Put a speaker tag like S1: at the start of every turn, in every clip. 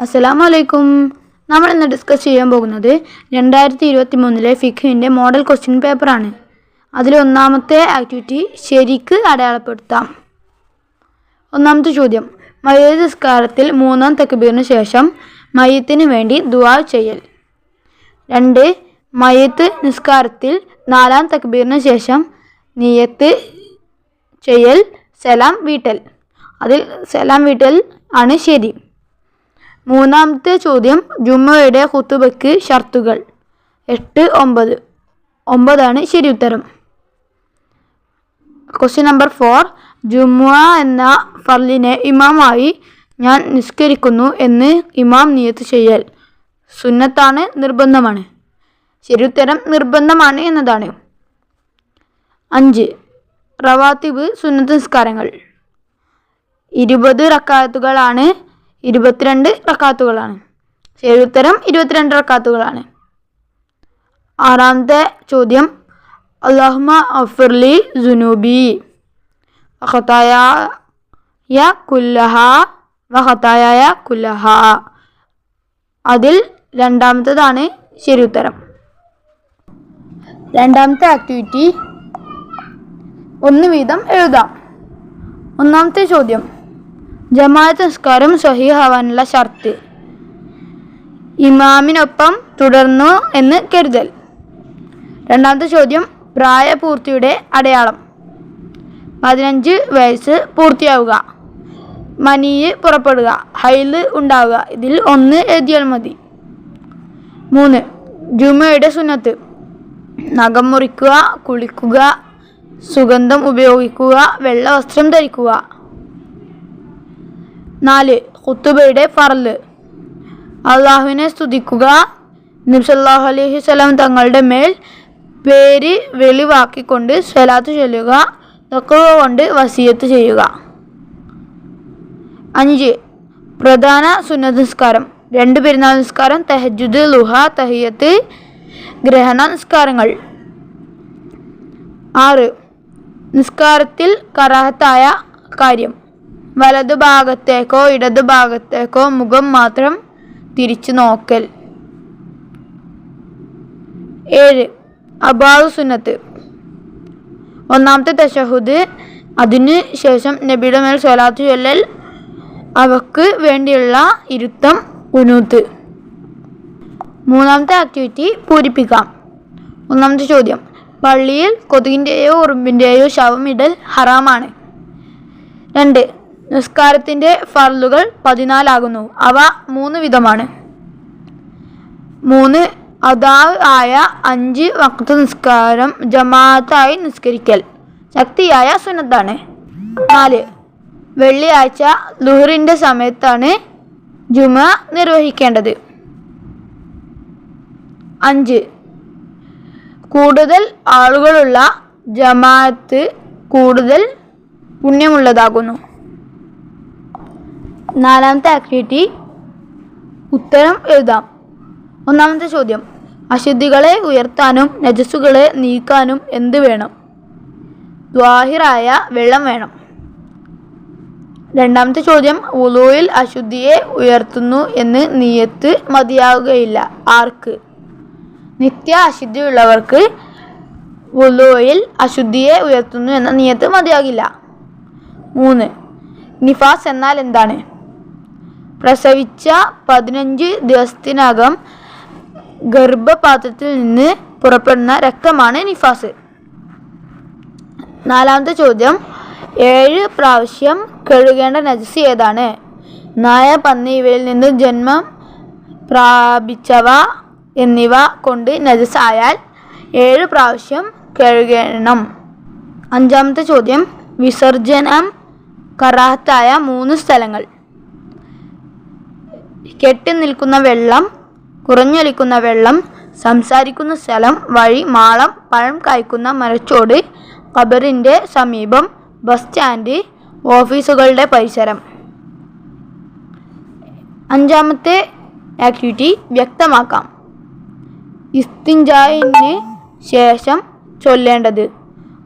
S1: അസ്സലാമു അലൈക്കും. നമ്മൾ ഇന്ന് ഡിസ്കസ് ചെയ്യാൻ പോകുന്നത് 2023 ഫിഖിൻ്റെ മോഡൽ ക്വസ്റ്റ്യൻ പേപ്പറാണ്. അതിൽ ഒന്നാമത്തെ ആക്ടിവിറ്റി ശരിക്ക് അടയാളപ്പെടുത്താം. ഒന്നാമത്തെ ചോദ്യം, മയ്യിത്ത് നിസ്കാരത്തിൽ 3-ാം തക്ബീറിന് ശേഷം മയ്യിത്തിന് വേണ്ടി ദുആ ചെയ്യൽ. 2. മയ്യിത്ത് നിസ്കാരത്തിൽ 4-ാം തക്ബീറിന് ശേഷം നിയത്ത് ചെയ്യൽ, സലാം വീട്ടൽ. അതിൽ സലാം വീട്ടൽ ആണ് ശരി. മൂന്നാമത്തെ ചോദ്യം, ജുമുഅയുടെ ഖുതുബയ്ക്ക് ഷർത്തുകൾ. 8, 9. 9 ശരി ഉത്തരം. ക്വസ്റ്റ്യൻ നമ്പർ 4, ജുമുഅ എന്ന ഫർളിനെ ഇമാമായി ഞാൻ നിസ്കരിക്കുന്നു എന്ന് ഇമാം നിയത്ത് ചെയ്യൽ. സുന്നത്താണ്, നിർബന്ധമാണ്. ശരി ഉത്തരം നിർബന്ധമാണ് എന്നതാണ്. 5, റവാത്തിബ് സുന്നത്ത് നിസ്കാരങ്ങൾ. 20 റക്അത്തുകളാണ്, 22 റക്അത്തുകളാണ്. ശരി ഉത്തരം 22 റക്അത്തുകളാണ്. 6ാമത്തെ ചോദ്യം, അല്ലാഹുമ്മ അഗ്ഫിർലി ദുനൂബി വഖതായായ കുല്ലഹാ. അതിൽ രണ്ടാമത്തേതാണ് ശരി ഉത്തരം. രണ്ടാമത്തെ ആക്ടിവിറ്റി 1 വീതം എഴുതാം. ഒന്നാമത്തെ ചോദ്യം, ജമാഅത്ത് നിസ്കാരം സ്വഹീഹാവാനുള്ള ഷർത്ത്. ഇമാമിനൊപ്പം തുടർന്നു എന്ന് കരുതൽ. രണ്ടാമത്തെ ചോദ്യം, പ്രായപൂർത്തിയുടെ അടയാളം. 15 വയസ്സ് പൂർത്തിയാവുക, മനീയ് പുറപ്പെടുക, ഹൈല് ഉണ്ടാവുക. ഇതിൽ 1 എഴുതിയാൽ മതി. 3, ജുമുഅയുടെ സുന്നത്ത്. നഖം മുറിക്കുക, കുളിക്കുക, സുഗന്ധം ഉപയോഗിക്കുക, വെള്ള വസ്ത്രം ധരിക്കുക. 4, ഖുതുബയുടെ ഫർള്. അള്ളാഹുവിനെ സ്തുതിക്കുക, നബി സല്ലല്ലാഹു അലൈഹി വസല്ലം തങ്ങളുടെ മേൽ പേര് വെളിവാക്കിക്കൊണ്ട് സ്വലാത്ത് ചൊല്ലുക, തഖ്വ കൊണ്ട് വസിയത്ത് ചെയ്യുക. 5, പ്രധാന സുന്നത്ത് നിസ്കാരം. 2 പെരുന്നാൾ നിസ്കാരം, തഹജ്ജുദ്, ളുഹ, തഹിയ്യത്ത്, ഗ്രഹണ നിസ്കാരങ്ങൾ. 6, നിസ്കാരത്തിൽ കറാഹത്തായ കാര്യം. വലതു ഭാഗത്തേക്കോ ഇടതു ഭാഗത്തേക്കോ മുഖം മാത്രം തിരിച്ചു നോക്കൽ. 7, അബാഉ സുന്നത്ത്. 1ാമത്തെ തശഹുദ്, അതിനു ശേഷം നബിയുടെ മേൽ സ്വലാത്ത് ചൊല്ലൽ, അവക്ക് വേണ്ടിയുള്ള ഇരുത്തം, ഖുനൂത്ത്. 3ാമത്തെ ആക്ടിവിറ്റി പൂരിപ്പിക്കാം. 1ാമത്തെ ചോദ്യം, പള്ളിയിൽ കൊതുകിൻ്റെയോ ഉറുമ്പിൻ്റെയോ ശവം ഇടൽ ഹറാമാണ്. 2, നിസ്കാരത്തിൻ്റെ ഫർളുകൾ 14 ആകുന്നു. അവ 3 വിധമാണ്. 3, അദാ ആയ 5 വഖ്ത് നിസ്കാരം ജമാഅത്തായി നിസ്കരിക്കൽ, ശക്തിയായ സുന്നത്താണ്. 4, വെള്ളിയാഴ്ച ളുഹറിൻ്റെ സമയത്താണ് ജുമുഅ നിർവഹിക്കേണ്ടത്. 5, കൂടുതൽ ആളുകളുള്ള ജമാഅത്ത് കൂടുതൽ പുണ്യമുള്ളതാകുന്നു. 4ാമത്തെ ആക്ടിവിറ്റി ഉത്തരം എഴുതാം. 1ാമത്തെ ചോദ്യം, അശുദ്ധികളെ ഉയർത്താനും നജസുകളെ നീക്കാനും എന്ത് വേണം? ത്വാഹിറായ വെള്ളം വേണം. 2ാമത്തെ ചോദ്യം, വുളൂയിൽ അശുദ്ധിയെ ഉയർത്തുന്നു എന്ന് നിയത്ത് മതിയാവുകയില്ല. ആർക്ക്? നിത്യ അശുദ്ധിയുള്ളവർക്ക് വുളൂയിൽ അശുദ്ധിയെ ഉയർത്തുന്നു എന്ന നിയത്ത് മതിയാകില്ല. 3, നിഫാസ് എന്നാൽ എന്താണ്? പ്രസവിച്ച 15 ദിവസത്തിനകം ഗർഭപാത്രത്തിൽ നിന്ന് പുറപ്പെടുന്ന രക്തമാണ് നിഫാസ്. 4ാമത്തെ ചോദ്യം, 7 പ്രാവശ്യം കഴുകേണ്ട നജസ് ഏതാണ്? നായ, പന്നി ഇവയിൽ നിന്ന് ജന്മം പ്രാപിച്ചവ എന്നിവ കൊണ്ട് നജസ് ആയാൽ 7 പ്രാവശ്യം കഴുകണം. 5ാമത്തെ ചോദ്യം, വിസർജനം കറാഹത്തായ 3 സ്ഥലങ്ങൾ. കെട്ടി നിൽക്കുന്ന വെള്ളം, കുറഞ്ഞൊലിക്കുന്ന വെള്ളം, സംസാരിക്കുന്ന സ്ഥലം, വഴി, മാളം, പഴം കായ്ക്കുന്ന മരച്ചോട്, ഖബറിൻ്റെ സമീപം, ബസ് സ്റ്റാൻഡ്, ഓഫീസുകളുടെ പരിസരം. 5ാമത്തെ ആക്ടിവിറ്റി വ്യക്തമാക്കാം. ഇസ്തിൻജായിന് ശേഷം ചൊല്ലേണ്ടത്.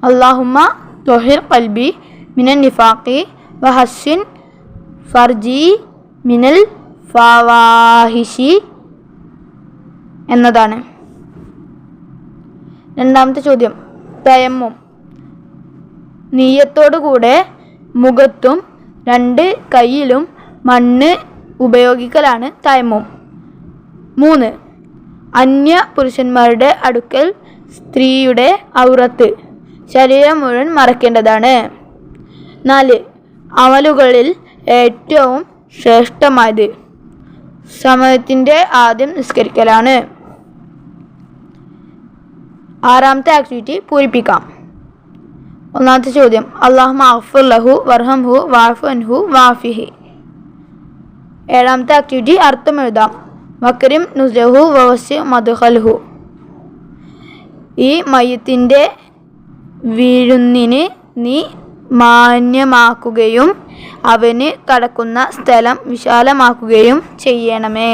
S1: അല്ലാഹുമ്മ ത്വഹിർ ഖൽബി മിനൽ നിഫാഖി വഹസ്സിൻ ഫർജി മിനൽ ഫവാഹിഷി എന്നതാണ്. രണ്ടാമത്തെ ചോദ്യം, തയമ്മും. നിയ്യത്തോടുകൂടെ മുഖത്തും 2 കൈയിലും മണ്ണ് ഉപയോഗിക്കലാണ് തയമ്മും. 3. അന്യ പുരുഷന്മാരുടെ അടുക്കൽ സ്ത്രീയുടെ ഔറത്ത് ശരീരം മുഴുവൻ മറയ്ക്കേണ്ടതാണ്. 4. അമലുകളിൽ ഏറ്റവും ശ്രേഷ്ഠമായത് സമയത്തിൻ്റെ ആദ്യം നിസ്കരിക്കലാണ്. 6ാമത്തെ ആക്ടിവിറ്റി പൂരിപ്പിക്കാം. 1ാമത്തെ ചോദ്യം, അല്ലാഹുമ്മ അഗ്ഫിർ ലഹു വർഹംഹു വഅഫു അൻഹു വഅഫിഹി. 7ാമത്തെ ആക്ടിവിറ്റി അർത്ഥം എഴുതാം. വക്രിം നുസ്ലഹു വവസ്സി മദ്ഖൽഹു. ഈ മയ്യത്തിൻ്റെ വിരുന്നിന് നീ മാന്യമാക്കുകയും അവന് കടക്കുന്ന സ്ഥലം വിശാലമാക്കുകയും ചെയ്യണമേ.